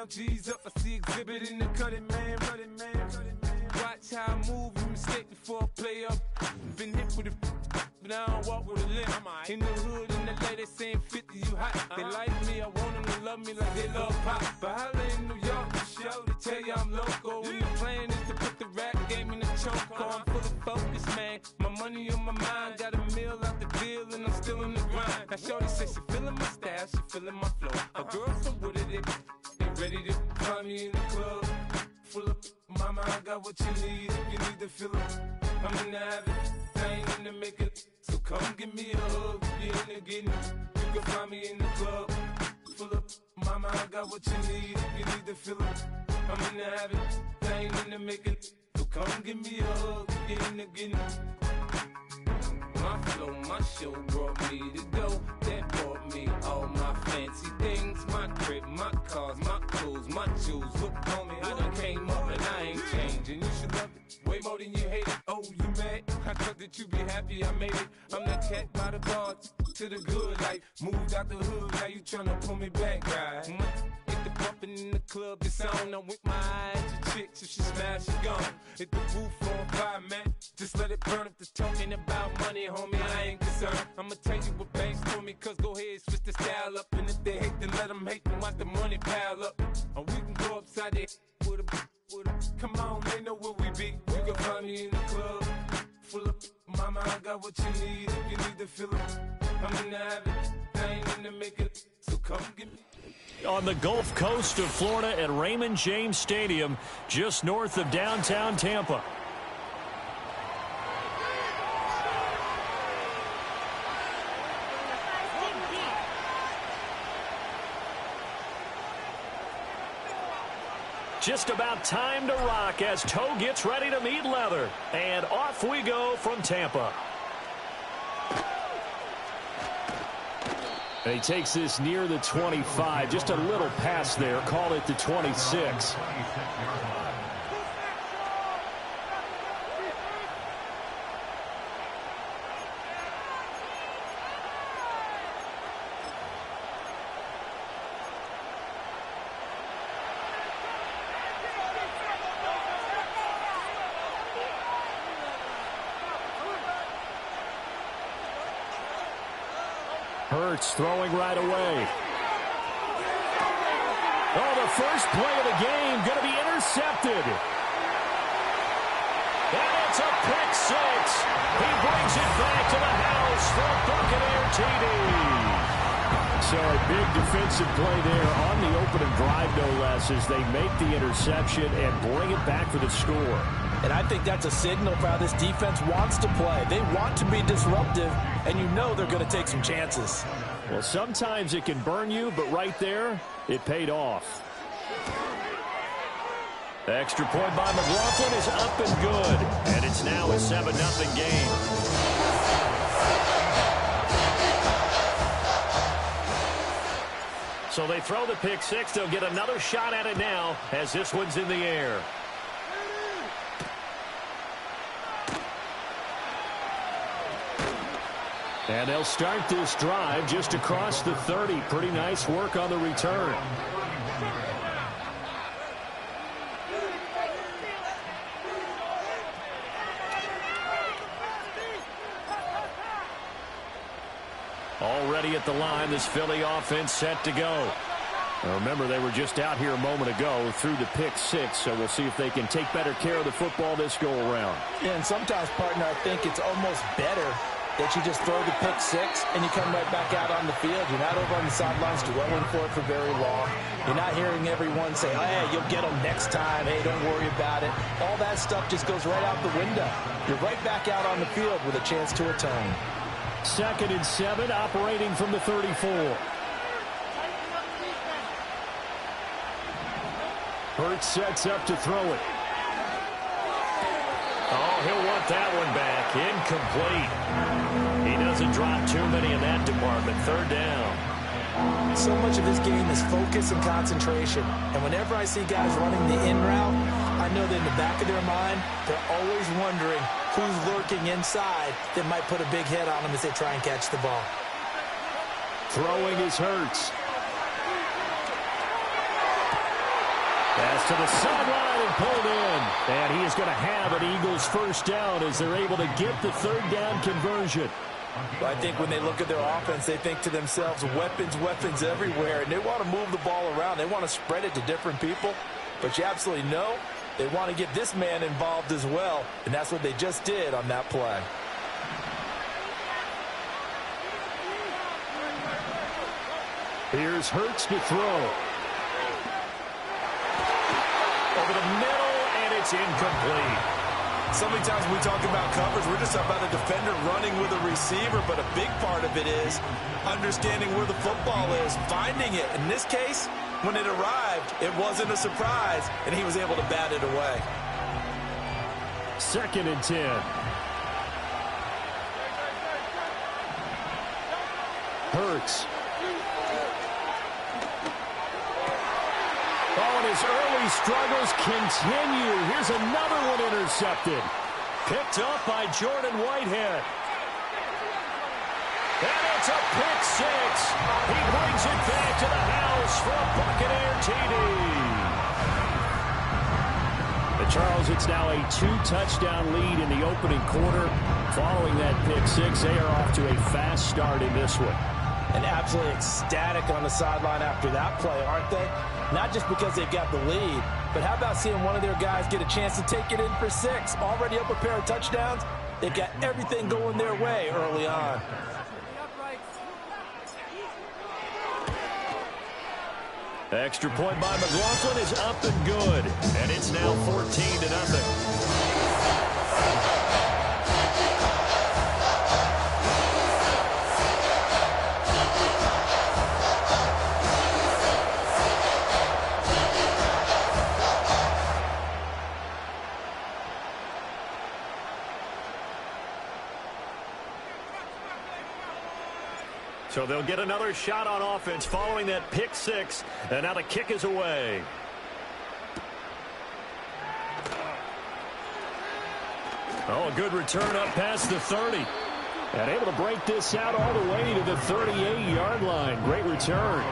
down, G's up. I see exhibit in the cutting, man. Watch how I move, you mistake before I play up. Been hit with a but I don't walk with a limp. In the hood, in the LA, they saying 50, you hot. They like me, I want them to love me like they love pop. But holla in New York, for show, they tell you I'm loco. And the plan is to put the rap game in the choke. I'm full of focus, man. My money on my mind, got a meal out the deal, and I'm still in the grind. Now shorty says she feeling my style, she feeling my flow. A girl so good at it, they ready to find me in the club. Full of mama, I got what you need. If you need to fill it, I'm in the habit. I ain't in the make it. So come give me a hug. If you're in the getting, you can find me in the club. Full of mama, I got what you need. If you need to fill it, I'm in the habit. I ain't in the make it. So come give me a hug. If you're in the getting. My flow, my show brought me to go. That brought me all my fancy things. My crib, my cars, my clothes, my jewels. Look on me, I done came up and I ain't changing. You should love it way more than you hate it. Oh, you mad? I thought that you be happy I made it. I'm that cat by the bar to the good. Like, moved out the hood, now you tryna pull me back, right? Hit the bumpin' in the club, it's on. I'm with my eyes to chicks, if she smash, she gone. Hit the roof on fire, man. Just let it burn if they're talking about money, homie, I ain't concerned. I'ma tell you what banks for me, cause go ahead, switch the style up. And if they hate, then let them hate, then watch the money pile up. Or we can go upside there with a come on, they know where we be. You can find me in the club. Full of mama, I got what you need. If you need to fill it, I'm in the habit. I ain't in the make it. So come get me. On the Gulf Coast of Florida at Raymond James Stadium, just north of downtown Tampa. Just about time to rock as Toe gets ready to meet leather. And off we go from Tampa. And he takes this near the 25. Just a little pass there. Call it the 26. Hurts throwing right away. Oh, the first play of the game going to be intercepted. And it's a pick six. He brings it back to the house for a Buccaneer TD. So a big defensive play there on the opening drive, no less, as they make the interception and bring it back for the score. And I think that's a signal for how this defense wants to play. They want to be disruptive, and you know they're going to take some chances. Well, sometimes it can burn you, but right there, it paid off. The extra point by McLaughlin is up and good, and it's now a 7-0 game. So they throw the pick six. They'll get another shot at it now as this one's in the air. And they'll start this drive just across the 30. Pretty nice work on the return. Already at the line, this Philly offense set to go. Now remember, they were just out here a moment ago through the pick six, so we'll see if they can take better care of the football this go around. Yeah, and sometimes, partner, I think it's almost better that you just throw the pick six and you come right back out on the field. You're not over on the sidelines dwelling for it for very long. You're not hearing everyone say, oh, hey, you'll get them next time. Hey, don't worry about it. All that stuff just goes right out the window. You're right back out on the field with a chance to atone. 2nd and 7, operating from the 34. Hurts sets up to throw it. Oh, he'll want that one back. Incomplete. He doesn't drop too many in that department. 3rd down. So much of this game is focus and concentration. And whenever I see guys running the in route, I know that in the back of their mind, they're always wondering who's lurking inside that might put a big hit on them as they try and catch the ball. Throwing is Hurts. Pass to the sideline and pulled in. And he is going to have an Eagles first down as they're able to get the third down conversion. Well, I think when they look at their offense, they think to themselves, weapons, weapons everywhere. And they want to move the ball around. They want to spread it to different people. But you absolutely know they want to get this man involved as well. And that's what they just did on that play. Here's Hurts to throw. Over the middle, and it's incomplete. So many times when we talk about coverage, we're just talking about a defender running with a receiver, but a big part of it is understanding where the football is, finding it. In this case, when it arrived, it wasn't a surprise, and he was able to bat it away. 2nd and 10. Hurts. Oh, and his early struggles continue. Here's another one intercepted. Picked up by Jordan Whitehead. And it's a pick six. He brings it back to the house for a Buccaneer TD. But Charles, it's now a 2-touchdown lead in the opening quarter. Following that pick six, they are off to a fast start in this one. And absolutely ecstatic on the sideline after that play, aren't they? Not just because they've got the lead, but how about seeing one of their guys get a chance to take it in for 6? Already up a pair of touchdowns. They've got everything going their way early on. Extra point by McLaughlin is up and good. And it's now 14-0. So they'll get another shot on offense following that pick six. And now the kick is away. Oh, a good return up past the 30. And able to break this out all the way to the 38-yard line. Great return.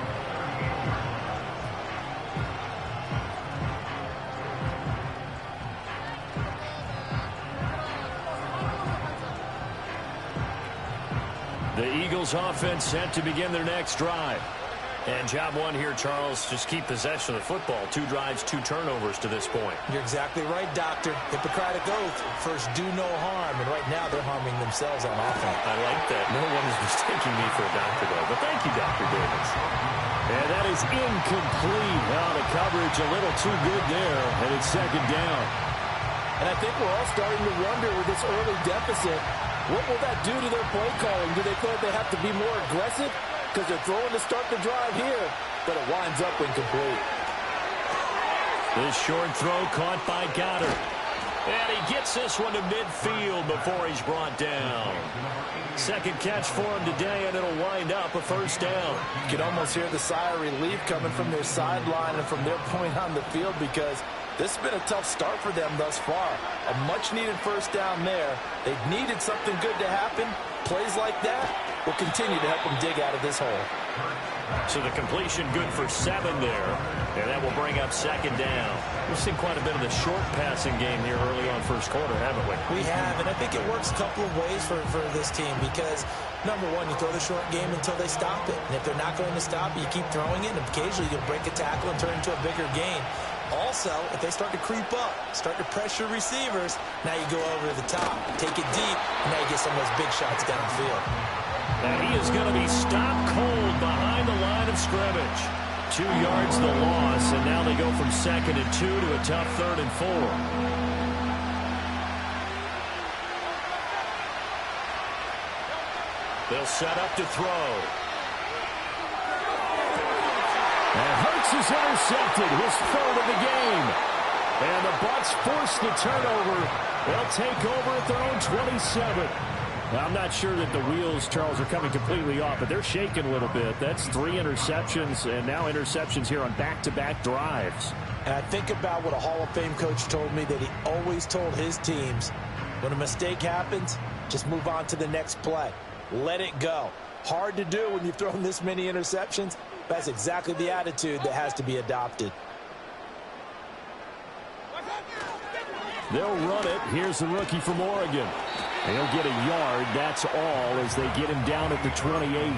The Eagles offense set to begin their next drive. And job one here, Charles, just keep possession of the football. 2 drives, 2 turnovers to this point. You're exactly right, Doctor. Hippocratic oath. First, do no harm. And right now, they're harming themselves on offense. I like that. No one is mistaking me for a doctor, though. But thank you, Dr. Davis. And that is incomplete. Well, the coverage a little too good there. And it's 2nd down. And I think we're all starting to wonder with this early deficit, what will that do to their play calling? Do they feel like they have to be more aggressive? Because they're throwing to start the drive here, but it winds up incomplete. This short throw caught by Goddard. And he gets this one to midfield before he's brought down. 2nd catch for him today, and it'll wind up a first down. You can almost hear the sigh of relief coming from their sideline and from their point on the field, because this has been a tough start for them thus far. A much-needed first down there. They've needed something good to happen. Plays like that will continue to help them dig out of this hole. So the completion good for 7 there. And that will bring up 2nd down. We've seen quite a bit of the short passing game here early on first quarter, haven't we? We have, and I think it works a couple of ways for this team because, number one, you throw the short game until they stop it. And if they're not going to stop it, you keep throwing it, and occasionally you'll break a tackle and turn it into a bigger gain. Also, if they start to creep up, start to pressure receivers, now you go over to the top, take it deep, and now you get some of those big shots downfield. And he is going to be stopped cold behind the line of scrimmage. 2 yards the loss, and now they go from 2nd and 2 to a tough 3rd and 4. They'll set up to throw. And Hurts is intercepted, his 3rd of the game. And the Bucs force the turnover. They'll take over at their own 27. Now, I'm not sure that the wheels, Charles, are coming completely off, but they're shaking a little bit. That's 3 interceptions, and now interceptions here on back-to-back drives. And I think about what a Hall of Fame coach told me, that he always told his teams, when a mistake happens, just move on to the next play. Let it go. Hard to do when you've thrown this many interceptions. That's exactly the attitude that has to be adopted. They'll run it. Here's the rookie from Oregon. He'll get a yard. That's all as they get him down at the 28.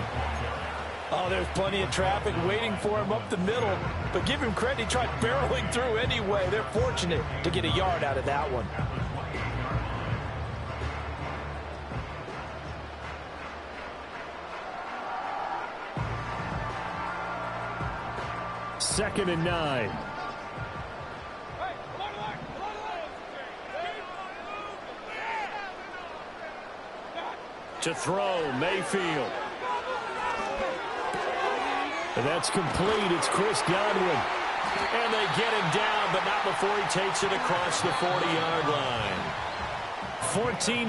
Oh, there's plenty of traffic waiting for him up the middle. But give him credit, he tried barreling through anyway. They're fortunate to get a yard out of that one. Second and 9. To throw, Mayfield. That's complete. It's Chris Godwin. And they get him down, but not before he takes it across the 40-yard line.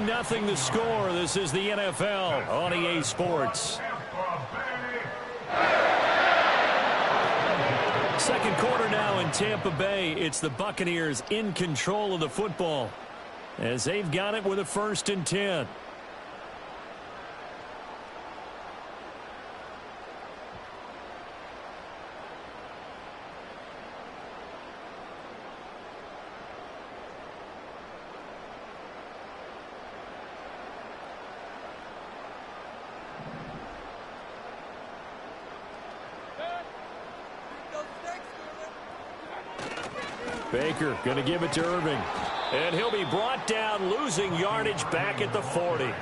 14-0 the score. This is the NFL on EA Sports. Second quarter now in Tampa Bay. It's the Buccaneers in control of the football as they've got it with a 1st and 10. Baker going to give it to Irving. And he'll be brought down, losing yardage back at the 40.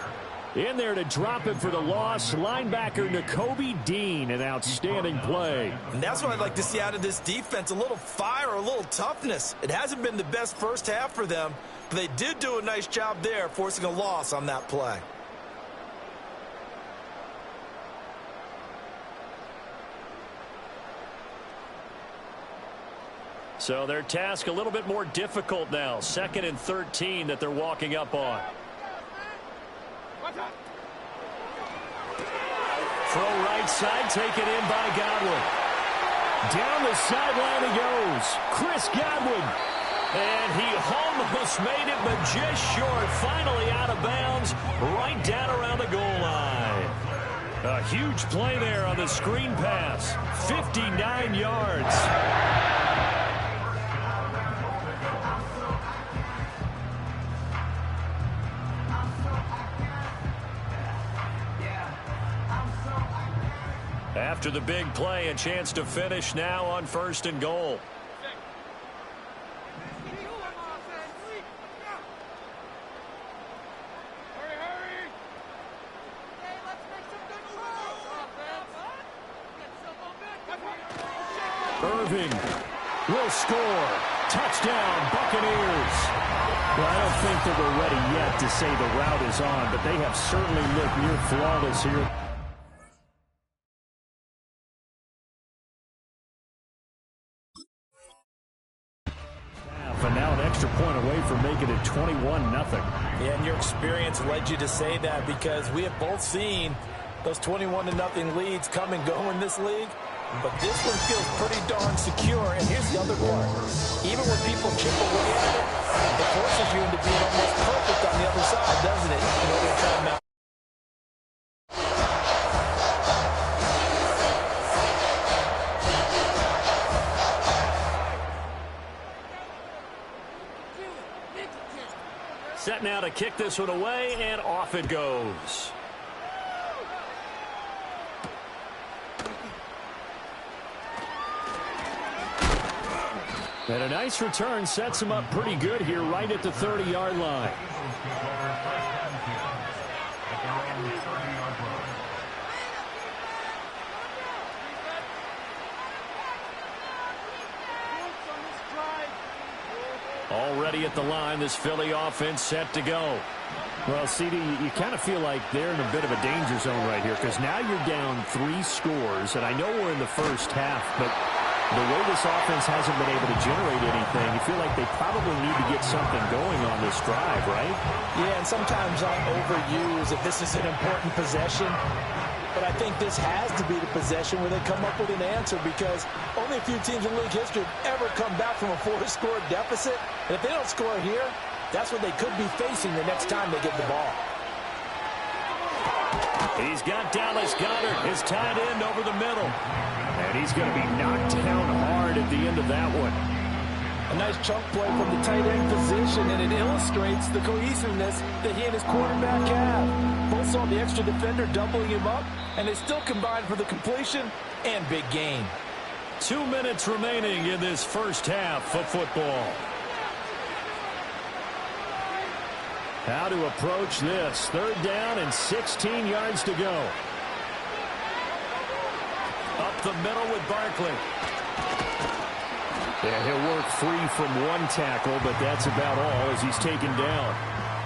In there to drop it for the loss, linebacker Nakobe Dean, an outstanding play. And that's what I'd like to see out of this defense, a little fire, a little toughness. It hasn't been the best first half for them, but they did do a nice job there, forcing a loss on that play. So their task a little bit more difficult now. 2nd and 13 that they're walking up on. Throw right side, taken in by Godwin. Down the sideline he goes. Chris Godwin. And he almost made it, but just short. Finally out of bounds, right down around the goal line. A huge play there on the screen pass. 59 yards. After the big play, a chance to finish now on 1st and goal. Irving will score. Touchdown, Buccaneers. Well, I don't think that we're ready yet to say the route is on, but they have certainly looked near flawless here. And now an extra point away from making it 21-0. Yeah, and your experience led you to say that because we have both seen those 21-0 leads come and go in this league. But this one feels pretty darn secure. And here's the other part. Even when people chip away at it, it forces you into being almost perfect on the other side, doesn't it? In order to try and mount. Set now to kick this one away, and off it goes. And a nice return sets him up pretty good here right at the 30-yard line. Already at the line, this Philly offense set to go. Well, CD, you kind of feel like they're in a bit of a danger zone right here because now you're down 3 scores, and I know we're in the first half, but the way this offense hasn't been able to generate anything, you feel like they probably need to get something going on this drive, right? Yeah, and sometimes I overuse if this is an important possession. But I think this has to be the possession where they come up with an answer because only a few teams in league history have ever come back from a 4-score deficit. And if they don't score here, that's what they could be facing the next time they get the ball. He's got Dallas Goedert, his tight end over the middle. And he's going to be knocked down hard at the end of that one. A nice chunk play from the tight end position, and it illustrates the cohesiveness that he and his quarterback have. Both saw the extra defender doubling him up, and they still combined for the completion and big gain. 2 minutes remaining in this first half of football. How to approach this. 3rd down and 16 yards to go. Up the middle with Barkley. Yeah, he'll work free from one tackle, but that's about all as he's taken down.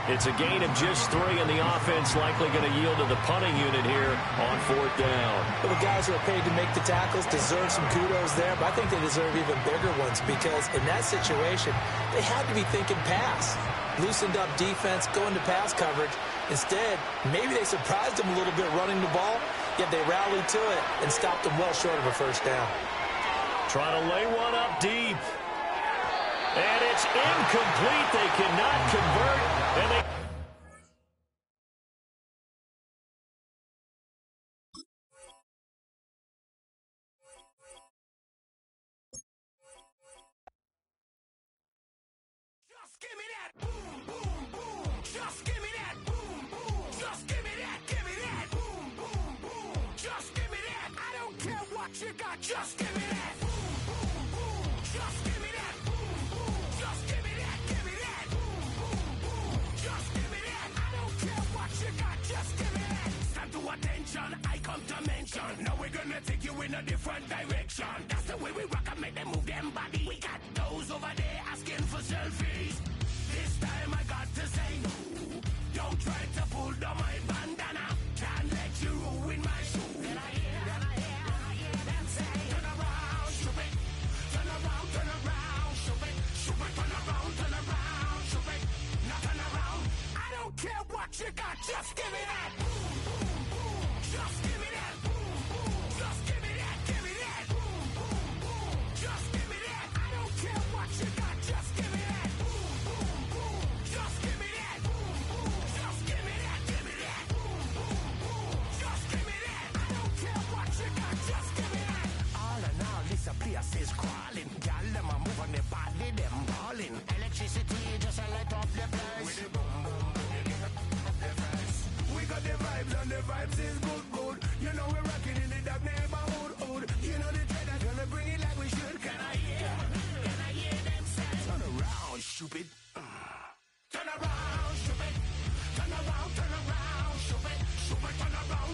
It's a gain of just 3, and the offense likely going to yield to the punting unit here on 4th down. Well, the guys who are paid to make the tackles deserve some kudos there, but I think they deserve even bigger ones because in that situation, they had to be thinking pass. Loosened up defense, going to pass coverage. Instead, maybe they surprised them a little bit running the ball, yet they rallied to it and stopped them well short of a 1st down. Trying to lay one up deep. And it's incomplete. They cannot convert. And they... Just give me that boom, boom, boom. Just give me that boom, boom. Just give me that boom, boom, boom. Just give me that. I don't care what you got. Just give me that boom, boom, boom. Just give me that boom, boom. Just give me that boom, boom, boom. Just give me that. I don't care what you got. Just give me that. Stand to attention. I come to mention. Now we're gonna take you in a different direction. That's the way we rock and make them move them body. We got those over there asking for selfies. This time I got to say no. Don't try to pull down my bandana. Can't let you ruin my shoe. Then I hear them say, turn around, shoot it. Turn around, shoot it. Shoot it, turn around, shoot it. Now turn around. I don't care what you got, just give me that. Boom, boom, boom. Just give me that. Boom, boom. Just give me that. Give me that. Boom, boom, boom. Just give me that. I don't care what you got, just give me that. Boom, boom, boom. Just give me that. Boom, boom. Just give me that. Give me that. Boom, boom, boom. Just give me that. I don't care what you got, just give me that. All in all, this place is crawling. Y'all them a move on the body, them balling. Electricity just a light up the place. With the boom, boom, boom, you get up the face. We got the vibes and the vibes is good, good. You know we're rocking in the dark neighborhood, hood. You know the trend that's gonna bring it like we should. Can I hear them say? Turn around, stupid. Turn around, stupid. Turn around, stupid. Stupid, turn around,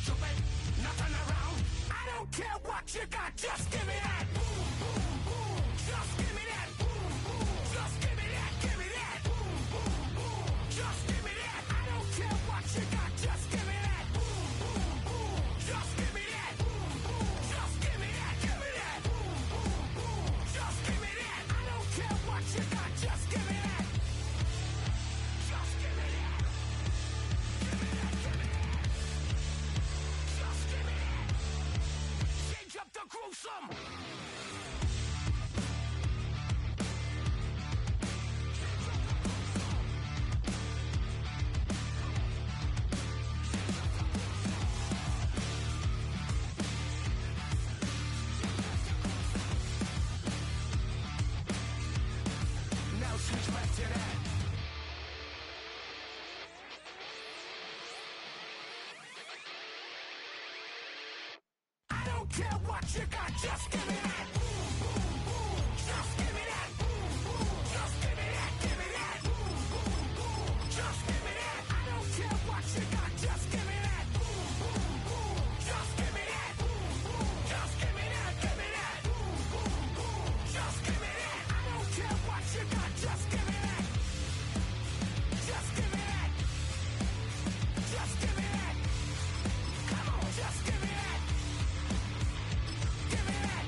stupid. Now turn around. I don't care what you got, just give me that. Boom, boom, boom. Just give me that. Boom, boom. Just give me that. Give me that. Boom, boom, boom. Just give me that. I don't care what you got, just give me that. Boom, boom, boom. Just give me that. Boom, boom. Just give me that. Give me that. Boom, boom, boom. Just give me that. I don't care what you got, just give me that. Just give me that. Give me that. Give me that. Just give me that. Change up the groove some. Now switch back to that. I don't care what you got, just give me that. Boom, boom, boom. Just give me that. Boom, boom. Just give me that. Give me that. Boom, boom, boom. Just give me that. I don't care what you got, just give me that. Boom, boom, boom. Just give me that. Boom, boom. Just give me that. Give me that. Boom, boom, boom. Just give me that. I don't care what you got, just give me that. Just give me that. Just give me that. Come on, just give me that. Give me that.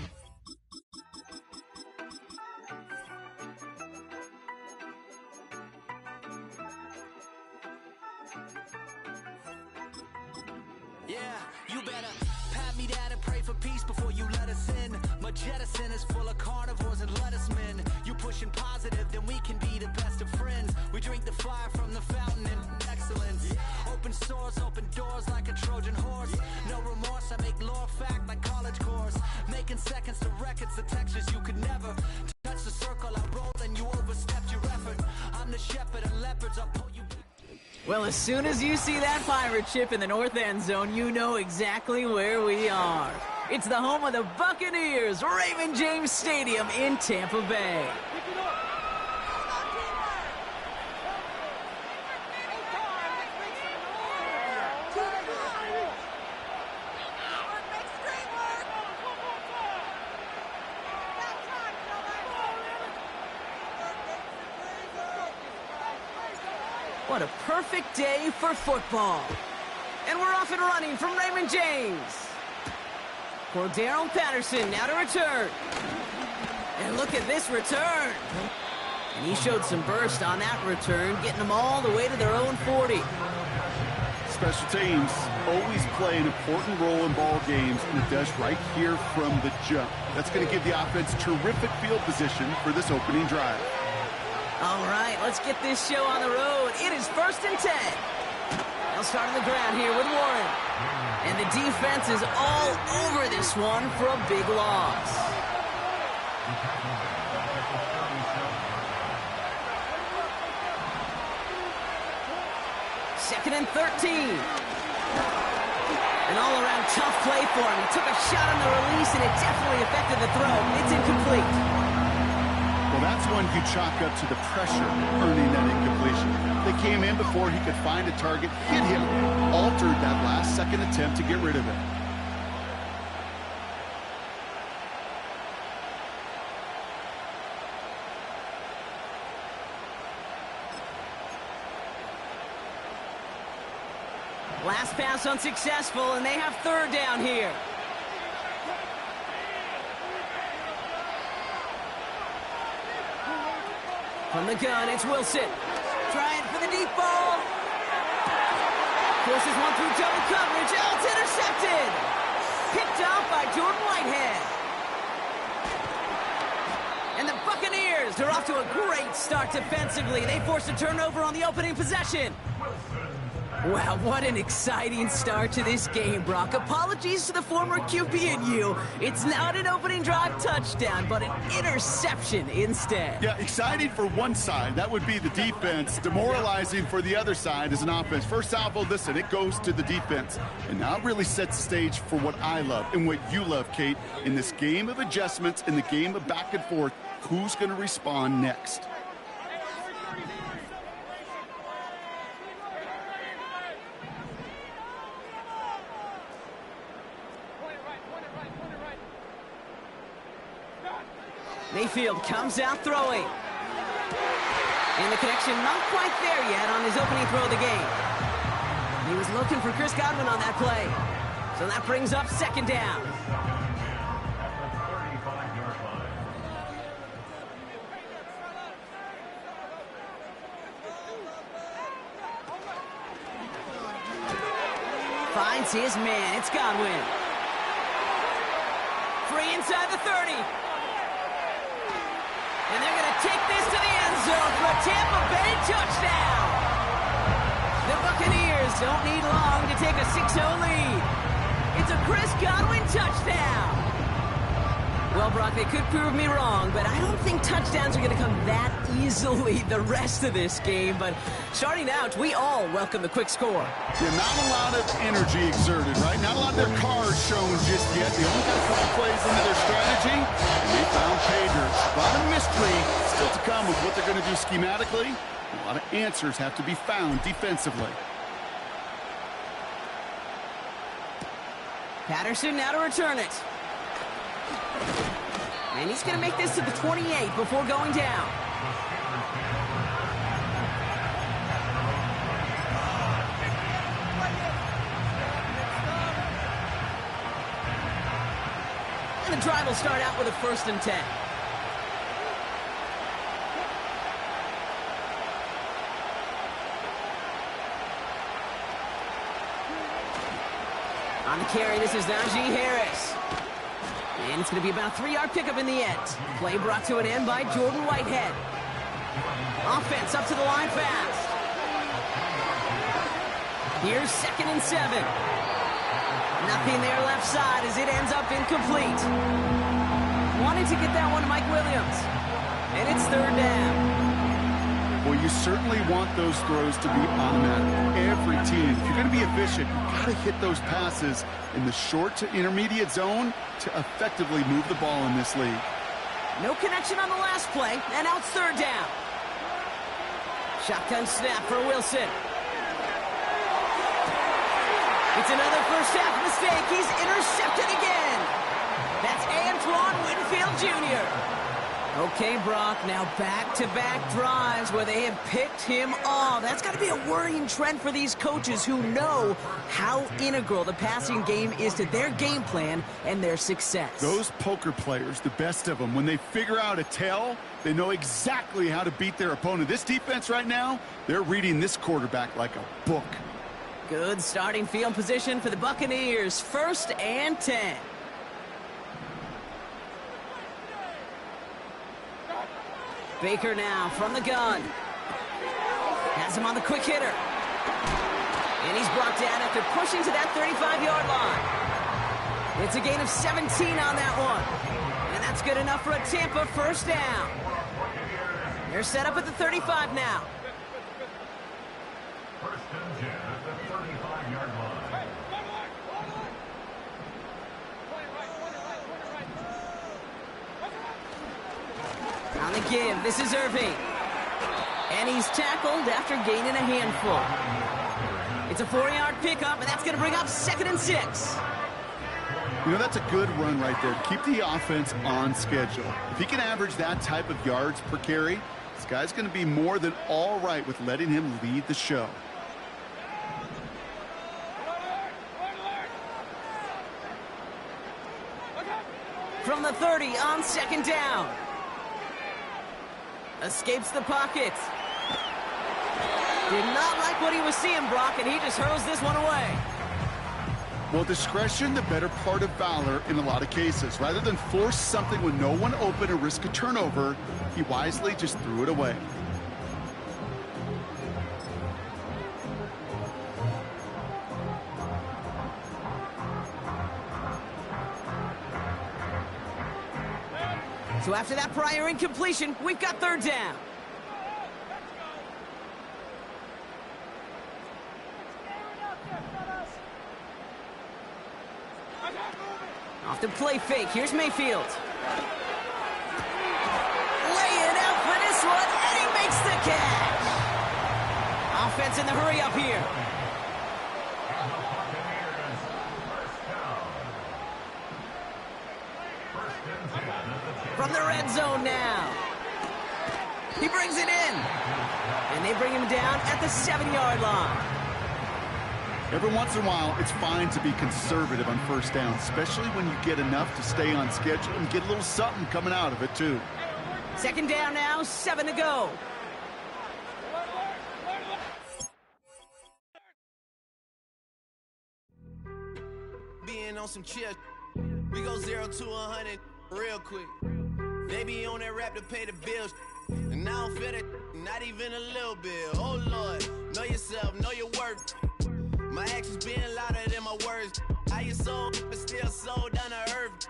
Yeah, you better pat me down and pray for peace before you let us in. My jettison is full of carnivores and lettuce men. You pushing positive, then we can be the best of friends. We drink the fire from the fountain in excellence. Open sores, open doors like a Trojan horse. No remorse, I make lore fact like college course. Making seconds to records, the textures you could never touch the Well, as soon as you see that pirate ship in the north end zone, you know exactly where we are. It's the home of the Buccaneers, Raymond James Stadium in Tampa Bay. What a perfect day for football. And we're off and running from Raymond James. Cordero Patterson now to return. And look at this return. And he showed some burst on that return, getting them all the way to their own 40. Special teams always play an important role in ball games, and it does right here from the jump. That's going to give the offense terrific field position for this opening drive. All right, let's get this show on the road. It is 1st and 10. They'll start on the ground here with Warren. And the defense is all over this one for a big loss. Second and 13. An all-around tough play for him. He took a shot on the release, and it definitely affected the throw. It's incomplete. Well, that's one you chalk up to the pressure earning that incompletion. They came in before he could find a target, hit him, altered that last-second attempt to get rid of it. Last pass unsuccessful, and they have 3rd down here. From the gun, it's Wilson. Trying for the deep ball. Forces one through double coverage. Oh, it's intercepted. Picked off by Jordan Whitehead. And the Buccaneers are off to a great start defensively. They forced a turnover on the opening possession. Wow, what an exciting start to this game, Brock. Apologies to the former QB and you. It's not an opening drive touchdown, but an interception instead. Yeah, exciting for one side. That would be the defense. Demoralizing for the other side as an offense. First salvo, listen, it goes to the defense. And now it really sets the stage for what I love and what you love, Kate. In this game of adjustments, in the game of back and forth, who's going to respond next? Mayfield comes out throwing. And the connection not quite there yet on his opening throw of the game. He was looking for Chris Godwin on that play. So that brings up 2nd down. Finds his man. It's Godwin. Free inside the 30. And they're going to take this to the end zone for a Tampa Bay touchdown. The Buccaneers don't need long to take a 6-0 lead. It's a Chris Godwin touchdown. Well, Brock, they could prove me wrong, but I don't think touchdowns are going to come that easily the rest of this game. But starting out, we all welcome the quick score. Yeah, not a lot of energy exerted, right? Not a lot of their cards shown just yet. They only got a couple plays into their strategy, and they found pay dirt. A lot of mystery still to come with what they're going to do schematically. A lot of answers have to be found defensively. Patterson now to return it. And he's going to make this to the 28 before going down. And the drive will start out with a 1st and 10. On the carry, this is Najee Harris. And it's going to be about a 3-yard pickup in the end. Play brought to an end by Jordan Whitehead. Offense up to the line fast. Here's 2nd and 7. Nothing there left side as it ends up incomplete. Wanted to get that one to Mike Williams. And it's 3rd down. Well, you certainly want those throws to be automatic. Every team, if you're going to be efficient, you've got to hit those passes in the short to intermediate zone to effectively move the ball in this league. No connection on the last play, and now it's third down. Shotgun snap for Wilson. It's another first half mistake. He's intercepted again. That's Antoine Winfield Jr. Okay, Brock, now back-to-back drives where they have picked him off. That's got to be a worrying trend for these coaches who know how integral the passing game is to their game plan and their success. Those poker players, the best of them, when they figure out a tell, they know exactly how to beat their opponent. This defense right now, they're reading this quarterback like a book. Good starting field position for the Buccaneers. 1st and 10. Baker now from the gun. Has him on the quick hitter. And he's brought down after pushing to that 35-yard line. It's a gain of 17 on that one. And that's good enough for a Tampa first down. They're set up at the 35 now. On the give, this is Irving. And he's tackled after gaining a handful. It's a 4-yard pickup, and that's going to bring up 2nd and 6. You know, that's a good run right there. Keep the offense on schedule. If he can average that type of yards per carry, this guy's going to be more than all right with letting him lead the show. From the 30 on 2nd down. Escapes the pocket. Did not like what he was seeing, Brock, and he just hurls this one away. Well, discretion, the better part of valor in a lot of cases. Rather than force something with no one open or risk a turnover, he wisely just threw it away. So after that prior incompletion, we've got 3rd down. Off the play fake, here's Mayfield. Laying out for this one, and he makes the catch. Offense in the hurry up here. From the red zone now. He brings it in. And they bring him down at the 7-yard line. Every once in a while, it's fine to be conservative on 1st down, especially when you get enough to stay on schedule and get a little something coming out of it, too. 2nd down now, 7 to go. Being on some chill, we go 0 to 100 real quick. They be on that rap to pay the bills, and I don't feel it, not even a little bit. Oh Lord, know yourself, know your worth. My actions being louder than my words. How you so, but still so down to earth.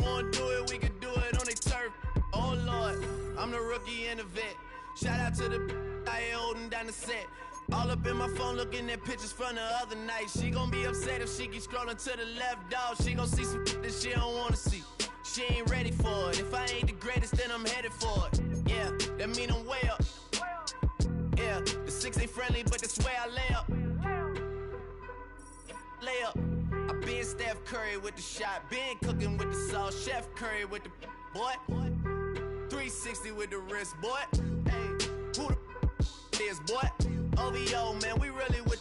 Wanna do it, we can do it on the turf. Oh Lord, I'm the rookie and the vet. Shout out to the I ain't holding down the set. All up in my phone looking at pictures from the other night. She gon' be upset if she keeps scrolling to the left, dog. She gon' see some that she don't wanna see. She ain't ready for it. If I ain't the greatest, then I'm headed for it. Yeah, that mean I'm way up. Yeah, the 6 ain't friendly, but that's where I lay up. Lay up. I been Steph Curry with the shot. Been cooking with the sauce. Chef Curry with the boy. 360 with the wrist, boy. Hey, who the is, boy? OVO, man, we really with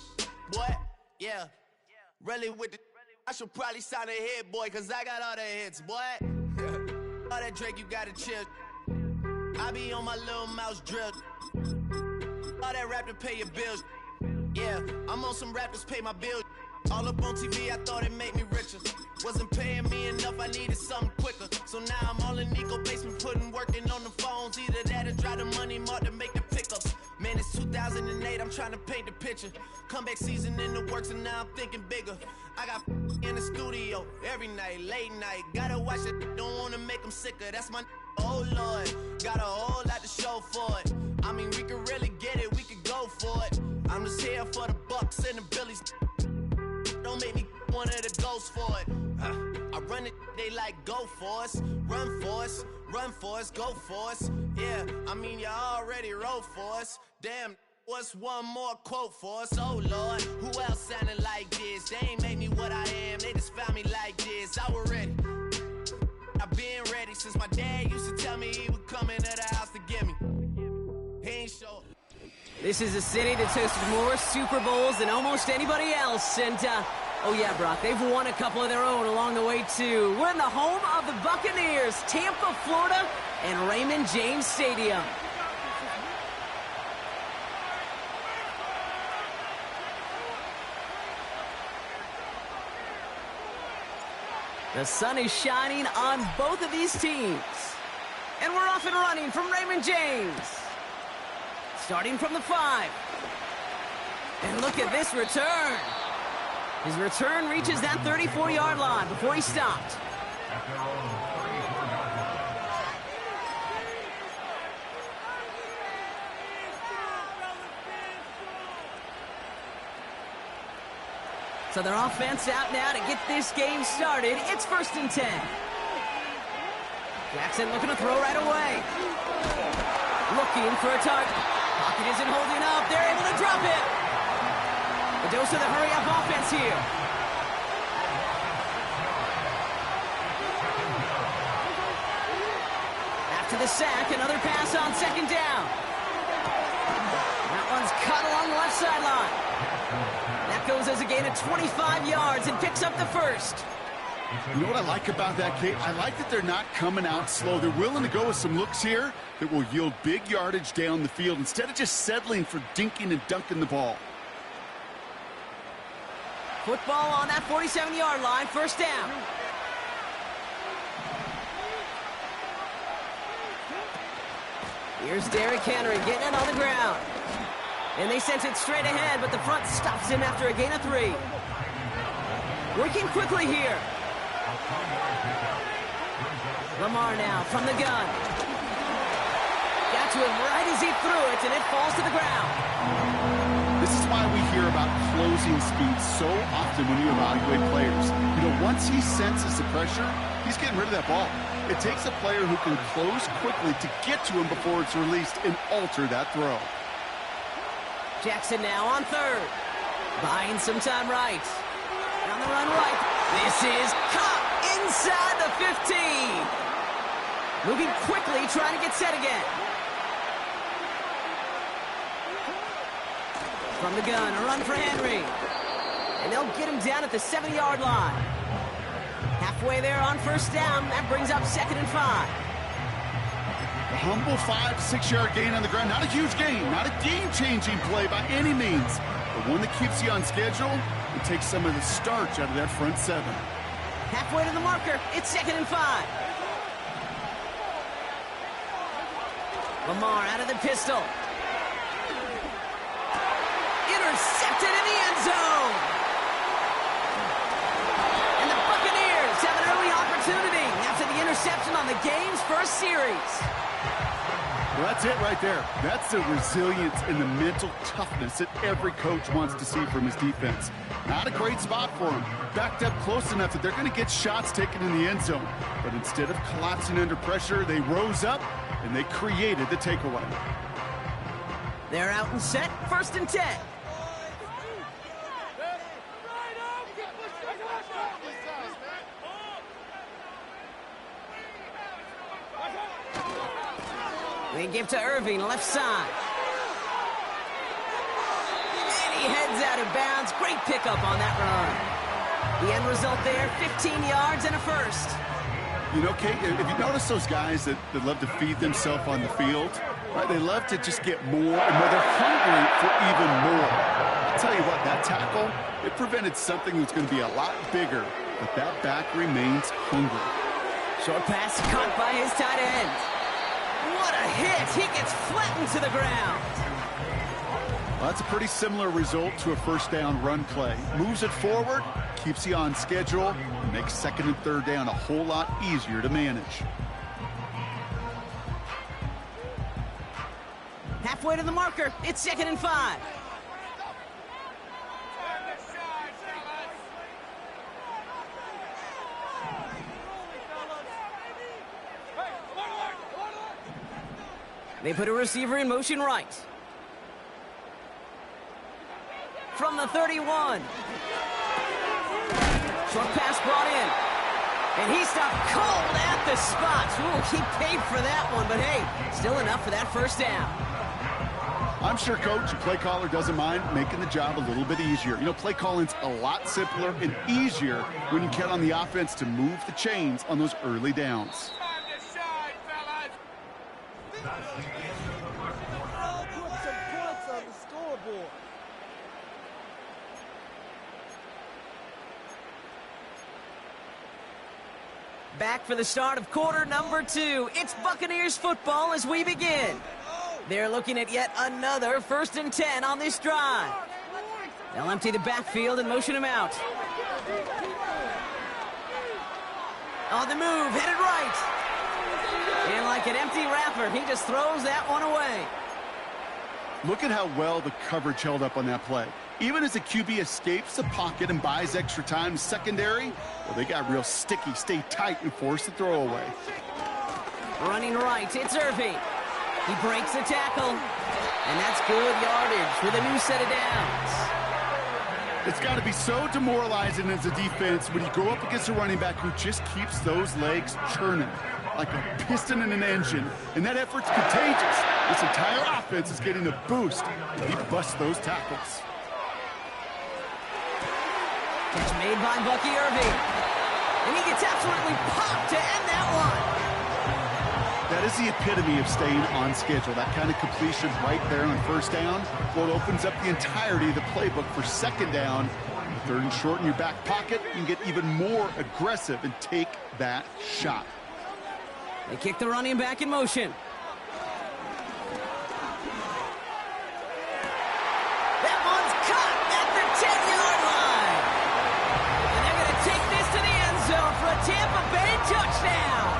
boy. Yeah, really with the. I should probably sign a hit, boy, cause I got all the hits, boy. All that Drake, you gotta chill. I be on my little mouse drill. All that rap to pay your bills. Yeah, I'm on some rappers pay my bills. All up on TV, I thought it made me richer. Wasn't paying me enough, I needed something quicker. So now I'm all in Nico basement, working on the phones. Either that or drive the money mark to make the pickups. Man, it's 2008, I'm trying to paint the picture. Comeback season in the works and now I'm thinking bigger. I got in the studio every night, late night. Gotta watch it, don't wanna make them sicker. That's my oh Lord, got a whole lot to show for it. I mean, we could really get care for the Bucks and the Billies. Don't make me one of the ghosts for it. I run it, they like go for us, run for us, run for us, go for us. Yeah, I mean you already wrote for us. Damn, what's one more quote for us? Oh Lord, who else sounding like this? They ain't made me what I am, they just found me like this. I was ready. I've been ready since my dad used to tell me he would come into the house to get me. He ain't show. This is a city that's hosted more Super Bowls than almost anybody else. And, oh yeah, Brock, they've won a couple of their own along the way, too. We're in the home of the Buccaneers, Tampa, Florida, and Raymond James Stadium. The sun is shining on both of these teams. And we're off and running from Raymond James. Starting from the 5. And look at this return. His return reaches that 34-yard line before he stopped. So their offense out now to get this game started. It's 1st and 10. Jackson looking to throw right away. Looking for a target. Pocket isn't holding up. They're able to drop it. A dose of the hurry-up offense here. After the sack, another pass on 2nd down. That one's cut along the left sideline. That goes as a gain of 25 yards and picks up the 1st. You know what I like about that, Kate? I like that they're not coming out slow. They're willing to go with some looks here that will yield big yardage down the field instead of just settling for dinking and dunking the ball. Football on that 47-yard line, 1st down. Here's Derrick Henry getting it on the ground. And they sent it straight ahead, but the front stops him after a gain of 3. Working quickly here. Lamar now from the gun. Got to him right as he threw it, and it falls to the ground. This is why we hear about closing speed so often when you evaluate players. You know, once he senses the pressure, he's getting rid of that ball. It takes a player who can close quickly to get to him before it's released and alter that throw. Jackson now on 3rd. Buying some time right. On the run right. This is caught inside the 15. Moving quickly, trying to get set again. From the gun, a run for Henry. And they'll get him down at the 7-yard line. Halfway there on 1st down. That brings up 2nd and 5. A humble 5-6-yard gain on the ground. Not a huge gain, not a game-changing play by any means, but one that keeps you on schedule and takes some of the starch out of that front 7. Halfway to the marker, it's 2nd and 5. Lamar out of the pistol. Intercepted in the end zone. And the Buccaneers have an early opportunity after the interception on the game's first series. Well, that's it right there. That's the resilience and the mental toughness that every coach wants to see from his defense. Not a great spot for him. Backed up close enough that they're going to get shots taken in the end zone. But instead of collapsing under pressure, they rose up and they created the takeaway. They're out and set, 1st and 10. They give to Irving, left side. And he heads out of bounds. Great pickup on that run. The end result there, 15 yards and a 1st. You know, Kate, if you notice those guys that love to feed themselves on the field, right? They love to just get more, and where they're hungry for even more. I'll tell you what, that tackle, it prevented something that's going to be a lot bigger, but that back remains hungry. Short pass caught by his tight end. What a hit! He gets flattened to the ground. Well, that's a pretty similar result to a 1st down run play. Moves it forward, keeps you on schedule, and makes 2nd and 3rd down a whole lot easier to manage. Halfway to the marker, it's 2nd and 5. They put a receiver in motion right. From the 31. Short pass brought in. And he stopped cold at the spot. Ooh, he paid for that one, but hey, still enough for that first down. I'm sure, Coach, the play caller doesn't mind making the job a little bit easier. You know, play calling's a lot simpler and easier when you count on the offense to move the chains on those early downs. Back for the start of quarter number 2. It's Buccaneers football as we begin. They're looking at yet another 1st and 10 on this drive. They'll empty the backfield and motion him out. On the move, headed right. And like an empty wrapper, he just throws that one away. Look at how well the coverage held up on that play. Even as the QB escapes the pocket and buys extra time in secondary, well, they got real sticky, stay tight, and force the throw away. Running right, it's Irving. He breaks the tackle, and that's good yardage with a new set of downs. It's got to be so demoralizing as a defense when you go up against a running back who just keeps those legs churning like a piston in an engine, and that effort's contagious. This entire offense is getting a boost. He busts those tackles. Catch made by Bucky Irving. And he gets absolutely popped to end that one. That is the epitome of staying on schedule. That kind of completion right there on first down. Well, it opens up the entirety of the playbook for second down. 3rd and short in your back pocket. You can get even more aggressive and take that shot. They kick the running back in motion. That one's caught at the 10-yard line. And they're going to take this to the end zone for a Tampa Bay touchdown.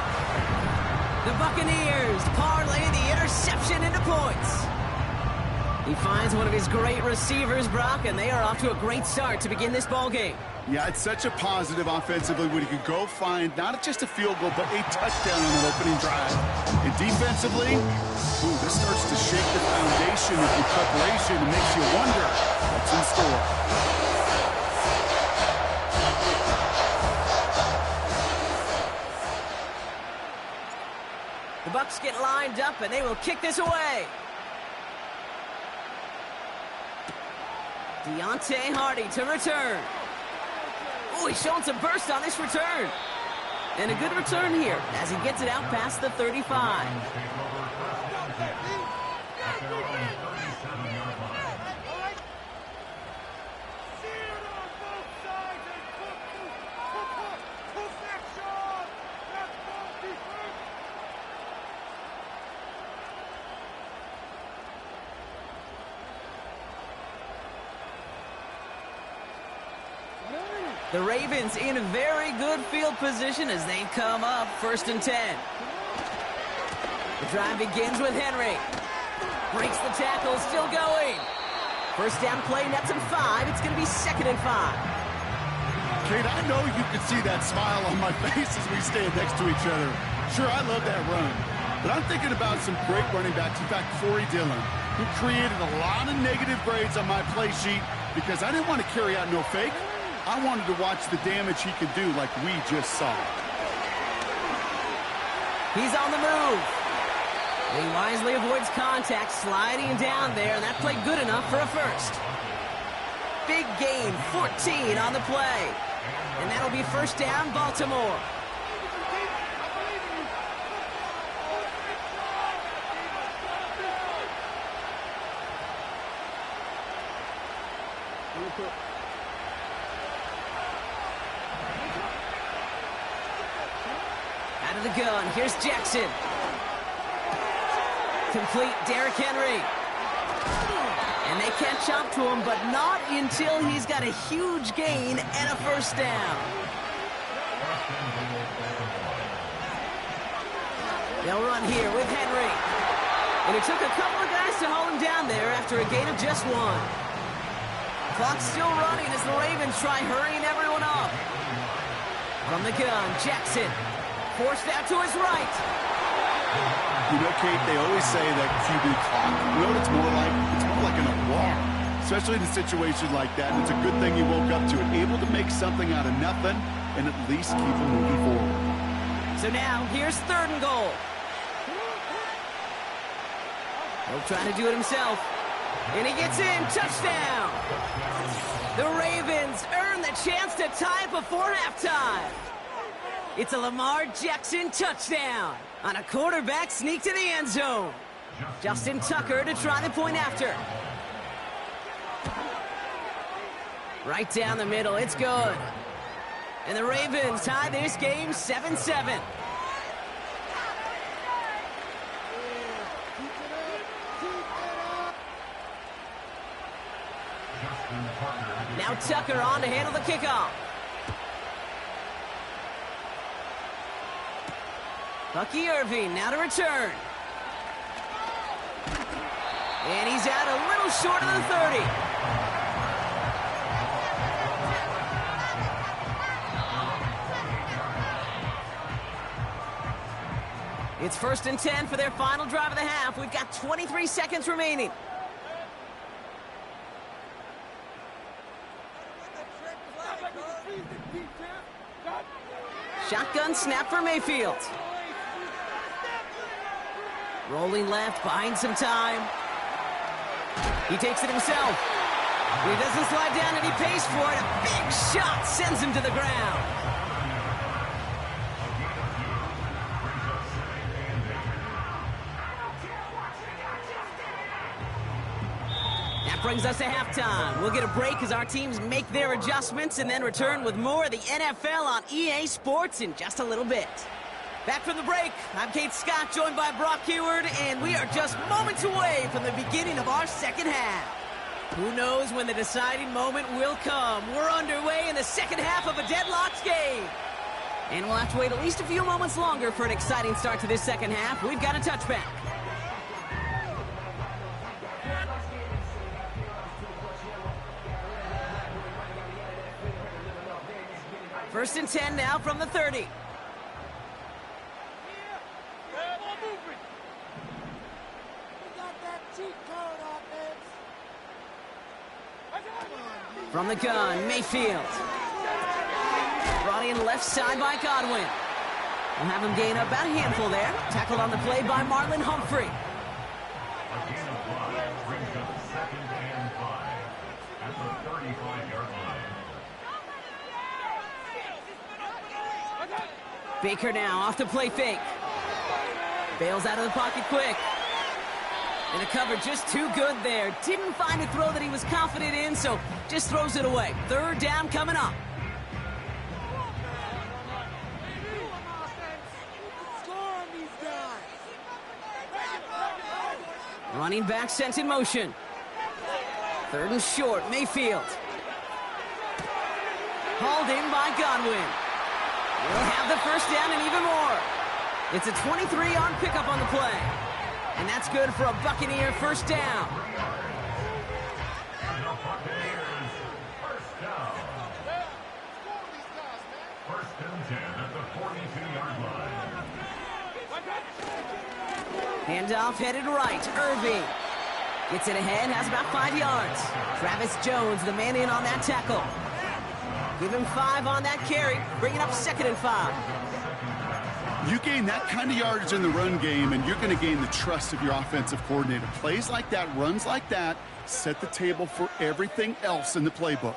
The Buccaneers parlay the interception into points. He finds one of his great receivers, Brock, and they are off to a great start to begin this ball game. Yeah, it's such a positive offensively when you can go find not just a field goal, but a touchdown on an opening drive. And defensively, this starts to shake the foundation of your preparation and makes you wonder what's in store. The Bucs get lined up, and they will kick this away. Deontay Hardy to return. Oh, he's showing some burst on this return. And a good return here as he gets it out past the 35. The Ravens in very good field position as they come up 1st and 10. The drive begins with Henry. Breaks the tackle, still going. First down play, nets him 5. It's going to be 2nd and 5. Kate, I know you can see that smile on my face as we stand next to each other. Sure, I love that run. But I'm thinking about some great running backs. In fact, Corey Dillon, who created a lot of negative grades on my play sheet because I didn't want to carry out no fake. I wanted to watch the damage he could do like we just saw. He's on the move. He wisely avoids contact, sliding down there, and that played good enough for a first. Big gain, 14 on the play. And that'll be 1st down, Baltimore. Out of the gun, here's Jackson. Complete, Derrick Henry. And they catch up to him, but not until he's got a huge gain and a 1st down. They'll run here with Henry. And it took a couple of guys to hold him down there after a gain of just 1. Clock's still running as the Ravens try hurrying everyone up. From the gun, Jackson. Forced out to his right. You know, Kate, they always say that QB clock. You know what it's more like? It's more like an alarm, especially in a situation like that. And it's a good thing you woke up to it, able to make something out of nothing and at least keep them moving forward. So now, here's 3rd and goal. He'll try to do it himself. And he gets in. Touchdown! The Ravens earn the chance to tie before halftime. It's a Lamar Jackson touchdown on a quarterback sneak to the end zone. Justin Tucker to try the point after. Right down the middle. It's good. And the Ravens tie this game 7-7. Now Tucker on to handle the kickoff. Bucky Irving now to return. And he's out a little short of the 30. It's 1st and 10 for their final drive of the half. We've got 23 seconds remaining. Shotgun snap for Mayfield. Rolling left, buying some time. He takes it himself. He doesn't slide down and he pays for it. A big shot sends him to the ground. That brings us to halftime. We'll get a break as our teams make their adjustments and then return with more of the NFL on EA Sports in just a little bit. Back from the break, I'm Kate Scott, joined by Brock Heward, and we are just moments away from the beginning of our second half. Who knows when the deciding moment will come? We're underway in the second half of a deadlocked game. And we'll have to wait at least a few moments longer for an exciting start to this second half. We've got a touchback. First and 10 now from the 30. From the gun, Mayfield. Brought in left side by Godwin. We'll have him gain about a handful there. Tackled on the play by Marlon Humphrey. Baker now off the play fake. Bails out of the pocket quick. And the cover just too good there. Didn't find a throw that he was confident in, so just throws it away. 3rd down coming up. Running back sent in motion. 3rd and short, Mayfield. Hauled in by Godwin. We'll have the first down and even more. It's a 23-yard pickup on the play. And that's good for a Buccaneer first down. First and 10 at the 42-yard line. Handoff headed right. Irving gets it ahead, has about 5 yards. Travis Jones, the man in on that tackle. Give him 5 on that carry, bringing up 2nd and 5. You gain that kind of yardage in the run game, and you're going to gain the trust of your offensive coordinator. Plays like that, runs like that, set the table for everything else in the playbook.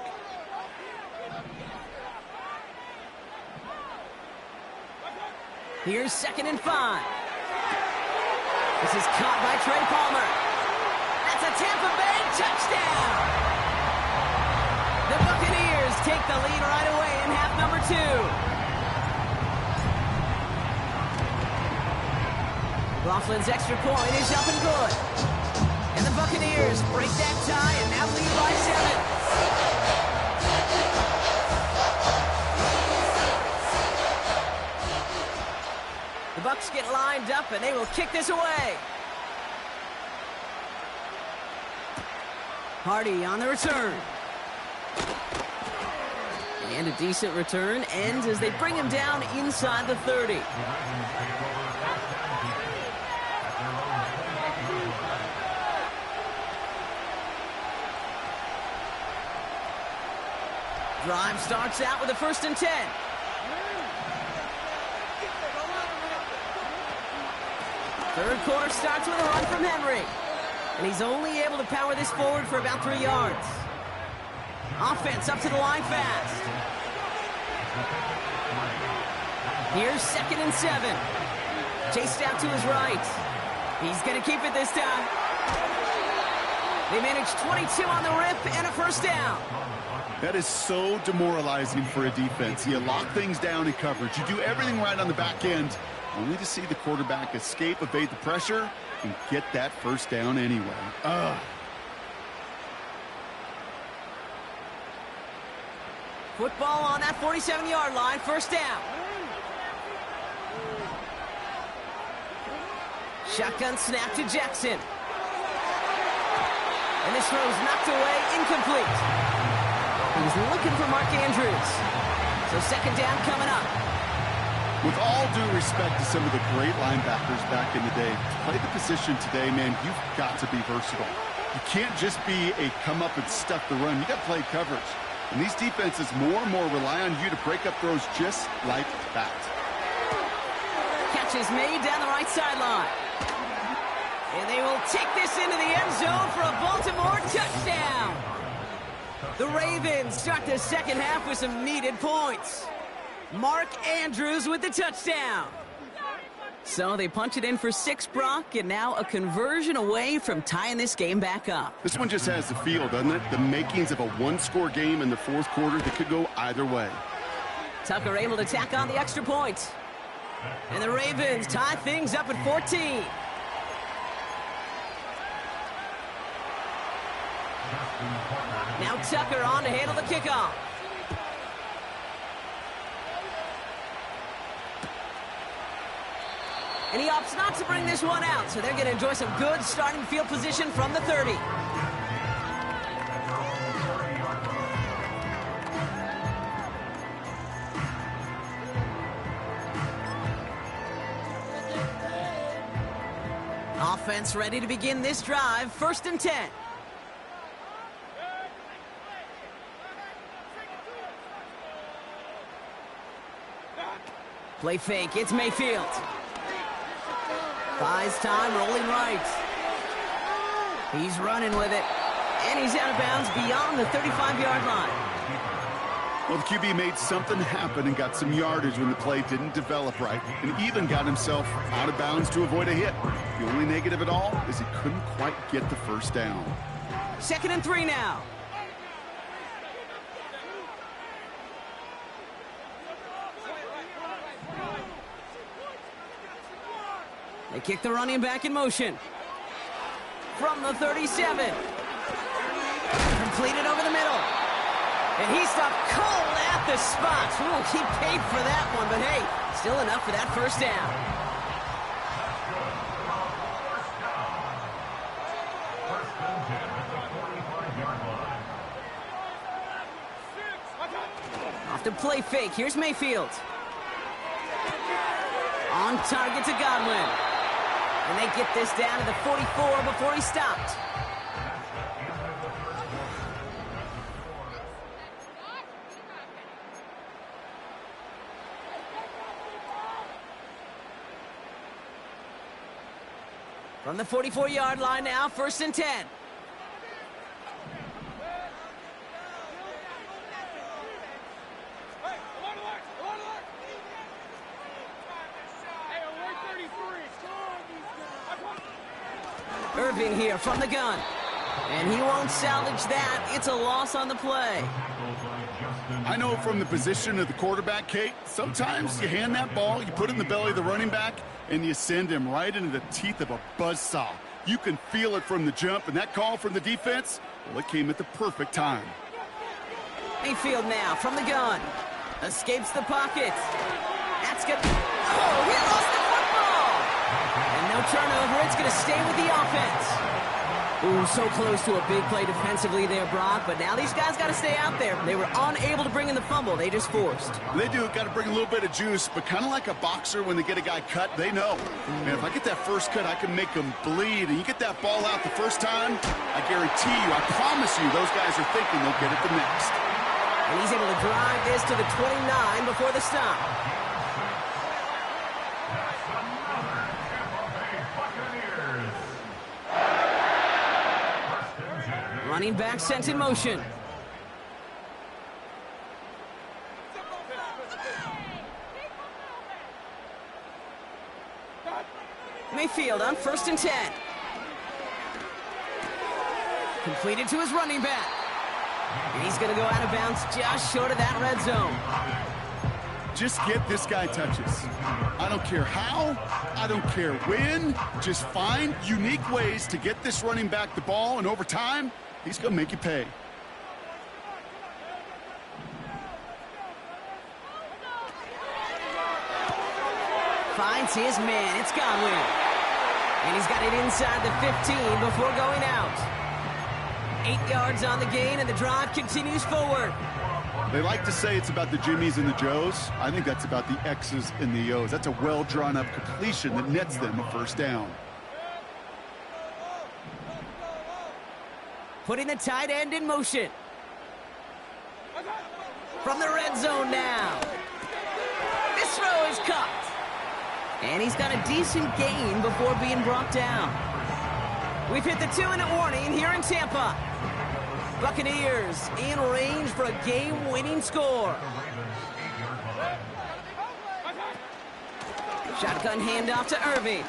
Here's 2nd and 5. This is caught by Trey Palmer. That's a Tampa Bay touchdown. The Buccaneers take the lead right away in half number 2. Laughlin's extra point is up and good. And the Buccaneers break that tie and now lead by 7. The Bucs get lined up and they will kick this away. Hardy on the return. And a decent return ends as they bring him down inside the 30. Drive starts out with a 1st and 10. Third quarter starts with a run from Henry. And he's only able to power this forward for about 3 yards. Offense up to the line fast. Here's 2nd and 7. Chased out to his right. He's going to keep it this time. They managed 22 on the rip and a 1st down. That is so demoralizing for a defense. You lock things down in coverage. You do everything right on the back end, only to see the quarterback escape, evade the pressure, and get that 1st down anyway. Football on that 47-yard line, 1st down. Shotgun snap to Jackson. And this throw is knocked away, incomplete. He's looking for Mark Andrews. So 2nd down coming up. With all due respect to some of the great linebackers back in the day, to play the position today, man, you've got to be versatile. You can't just be a come up and stuff the run. You got to play coverage. And these defenses more and more rely on you to break up throws just like that. Catch is made down the right sideline. And they will take this into the end zone for a Baltimore touchdown. The Ravens start the 2nd half with some needed points. Mark Andrews with the touchdown. So they punch it in for 6, Brock, and now a conversion away from tying this game back up. This one just has the feel, doesn't it? The makings of a 1-score game in the 4th quarter that could go either way. Tucker able to tack on the extra point. And the Ravens tie things up at 14. Now Tucker on to handle the kickoff. And he opts not to bring this one out, so they're going to enjoy some good starting field position from the 30. Offense ready to begin this drive, 1st and 10. Play fake, it's Mayfield. Buys time, rolling right. He's running with it, and he's out of bounds beyond the 35-yard line. Well, the QB made something happen and got some yardage when the play didn't develop right, and even got himself out of bounds to avoid a hit. The only negative at all is he couldn't quite get the 1st down. 2nd and 3 now. They kick the running back in motion. From the 37. Completed over the middle. And he stopped cold at the spot. We won't keep paid for that one, but hey, still enough for that 1st down. Off to play fake. Here's Mayfield. On target to Godwin. And they get this down to the 44 before he stopped. From the 44-yard line now, 1st and 10. Irving here from the gun. And he won't salvage that. It's a loss on the play. I know from the position of the quarterback, Kate, sometimes you hand that ball, you put it in the belly of the running back, and you send him right into the teeth of a buzzsaw. You can feel it from the jump, and that call from the defense, well, it came at the perfect time. Mayfield now from the gun. Escapes the pocket. That's good. Oh, he lost the football! And no turnover. It's going to stay with the offense. Ooh, so close to a big play defensively there, Brock. But now these guys got to stay out there. They were unable to bring in the fumble. They just forced. They do. Got to bring a little bit of juice. But kind of like a boxer when they get a guy cut, they know. Man, if I get that first cut, I can make them bleed. And you get that ball out the first time, I guarantee you, I promise you, those guys are thinking they'll get it the next. And he's able to drive this to the 29 before the stop. Running back sent in motion. Mayfield on 1st and 10. Completed to his running back. And he's going to go out of bounds just short of that red zone. Just get this guy touches. I don't care how, I don't care when. Just find unique ways to get this running back the ball, and over time, he's going to make you pay. Finds his man. It's Godwin. And he's got it inside the 15 before going out. 8 yards on the gain, and the drive continues forward. They like to say it's about the Jimmies and the Joes. I think that's about the X's and the O's. That's a well-drawn-up completion that nets them a first down. Putting the tight end in motion. From the red zone now. This throw is caught. And he's got a decent gain before being brought down. We've hit the 2-minute warning here in Tampa. Buccaneers in range for a game-winning score. Shotgun handoff to Irving.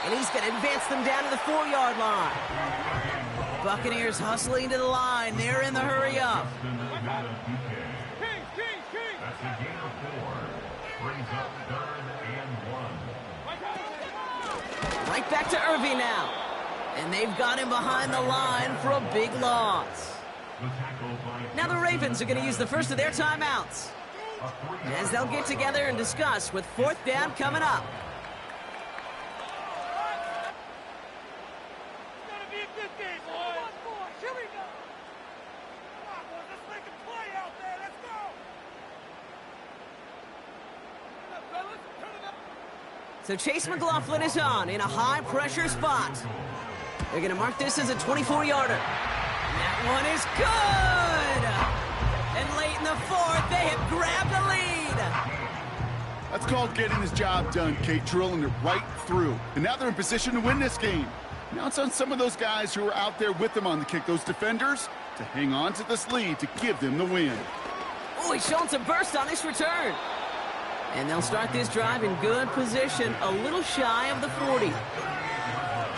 And he's going to advance them down to the 4-yard line. Buccaneers hustling to the line. They're in the hurry up. Right back to Irving now. And they've got him behind the line for a big loss. Now the Ravens are going to use the first of their timeouts, as they'll get together and discuss with 4th down coming up. So Chase McLaughlin is on in a high-pressure spot. They're going to mark this as a 24-yarder. That one is good! And late in the 4th, they have grabbed the lead. That's called getting his job done, Kate, drilling it right through. And now they're in position to win this game. Now it's on some of those guys who are out there with them on the kick, those defenders, to hang on to this lead to give them the win. Oh, he's showing some burst on this return. And they'll start this drive in good position, a little shy of the 40.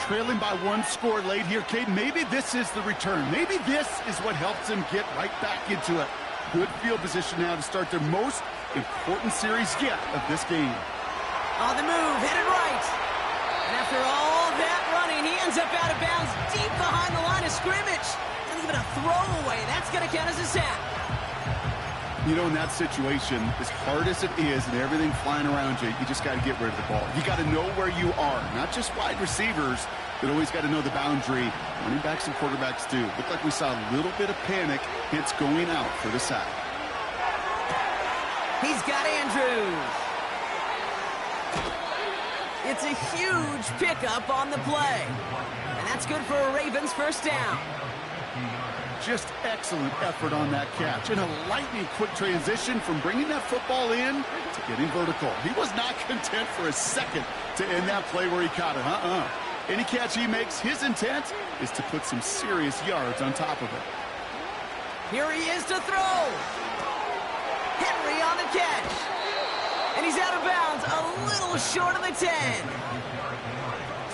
Trailing by 1 score late here, Kate. Maybe this is the return. Maybe this is what helps them get right back into it. Good field position now to start their most important series yet of this game. On the move, headed right. And after all that running, he ends up out of bounds deep behind the line of scrimmage. Not even a throwaway. That's going to count as a sack. You know, in that situation, as hard as it is and everything flying around you, you just got to get rid of the ball. You got to know where you are. Not just wide receivers, but always got to know the boundary. Running backs and quarterbacks do. Looked like we saw a little bit of panic, hence going out for the sack. He's got Andrews. It's a huge pickup on the play. And that's good for a Ravens first down. Just excellent effort on that catch. And a lightning quick transition from bringing that football in to getting vertical. He was not content for a second to end that play where he caught it. Any catch he makes, his intent is to put some serious yards on top of it. Here he is to throw. Henry on the catch. And he's out of bounds, a little short of the 10.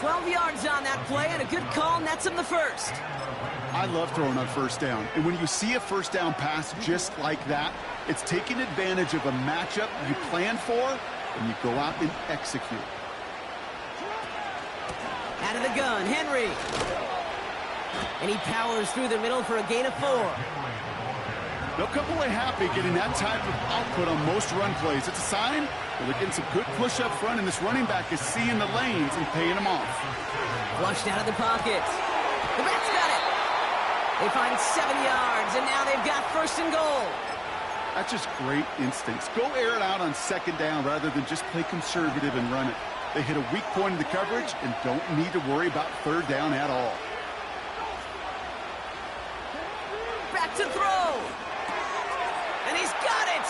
12 yards on that play, and a good call nets him the first. I love throwing on first down. And when you see a first down pass just like that, it's taking advantage of a matchup you plan for, and you go out and execute. Out of the gun, Henry. And he powers through the middle for a gain of 4. They'll come away happy getting that type of output on most run plays. It's a sign that they're getting some good push up front, and this running back is seeing the lanes and paying them off. Flushed out of the pocket. The back's got it. They find 7 yards, and now they've got first and goal. That's just great instincts. Go air it out on second down rather than just play conservative and run it. They hit a weak point in the coverage and don't need to worry about third down at all. Back to throw.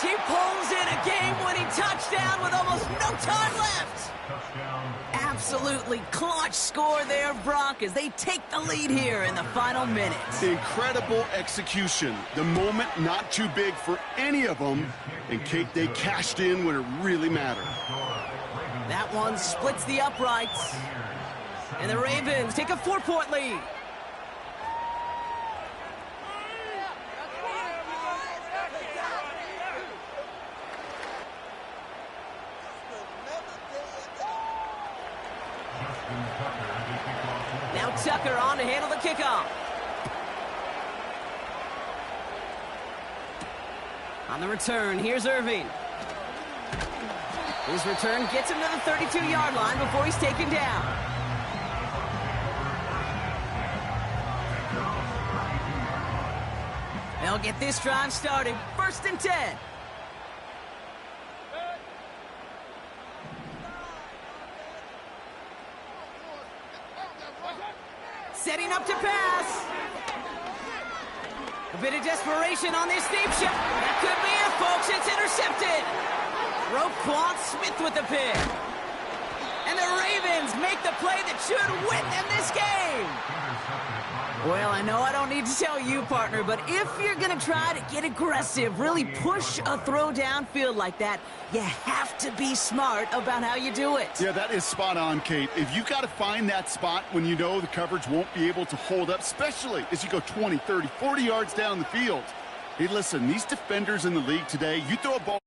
He pulls in a game-winning touchdown with almost no time left. Absolutely clutch score there, Brock, as they take the lead here in the final minutes. Incredible execution. The moment not too big for any of them. And, Kate, they cashed in when it really mattered. That one splits the uprights. And the Ravens take a 4-point lead. Now Tucker on to handle the kickoff. On the return, here's Irving. His return gets him to the 32-yard line before he's taken down. They'll get this drive started. 1st and 10. Setting up to pass. A bit of desperation on this deep shot. That could be it, folks. It's intercepted. Roquan Smith with the pick. And the Ravens make the play that should win them this game. Well, I know I don't need to tell you, partner, but if you're going to try to get aggressive, really push a throw downfield like that, you have to be smart about how you do it. Yeah, that is spot on, Kate. If you got to find that spot when you know the coverage won't be able to hold up, especially as you go 20, 30, 40 yards down the field. Hey, listen, these defenders in the league today, you throw a ball